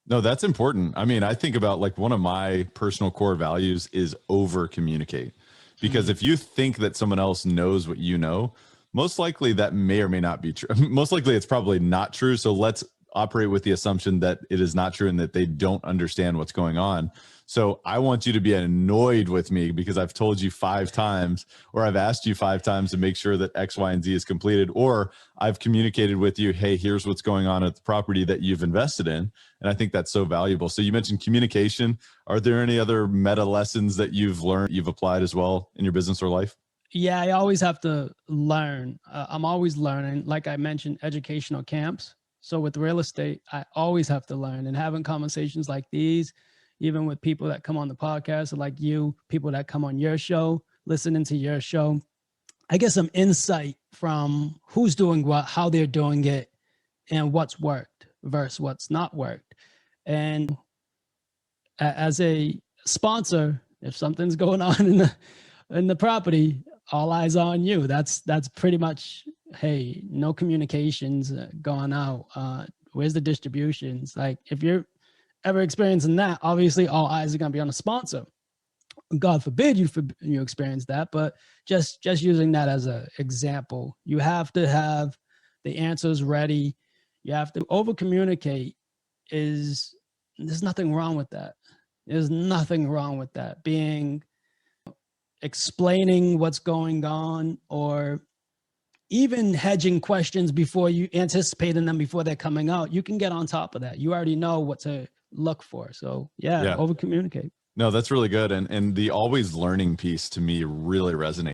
No, that's important. I mean, I think about like one of my personal core values is over communicate. Because Mm. if you think that someone else knows what you know, most likely that may or may not be true. Most likely it's probably not true. So let's operate with the assumption that it is not true and that they don't understand what's going on. So I want you to be annoyed with me because I've told you 5 times, or I've asked you 5 times to make sure that X, Y, and Z is completed, or I've communicated with you, hey, here's what's going on at the property that you've invested in. And I think that's so valuable. So you mentioned communication. Are there any other meta lessons that you've learned, you've applied as well in your business or life? Yeah, I always have to learn. I'm always learning. Like I mentioned, educational camps. So with real estate, I always have to learn, and having conversations like these, even with people that come on the podcast, like you, people that come on your show, listening to your show, I get some insight from who's doing what, how they're doing it, and what's worked versus what's not worked. And as a sponsor, if something's going on in the property, all eyes on you. That's pretty much, hey, no communications going out. Where's the distributions? Like if you're ever experiencing that, obviously all eyes are going to be on the sponsor. God forbid you experience that, but just using that as an example, you have to have the answers ready. You have to over communicate. There's nothing wrong with that. There's nothing wrong with that. Explaining what's going on, or even hedging questions before you anticipating them before they're coming out. You can get on top of that. You already know what to look for. So yeah, Yeah. over communicate. No, that's really good. And the always learning piece to me really resonates.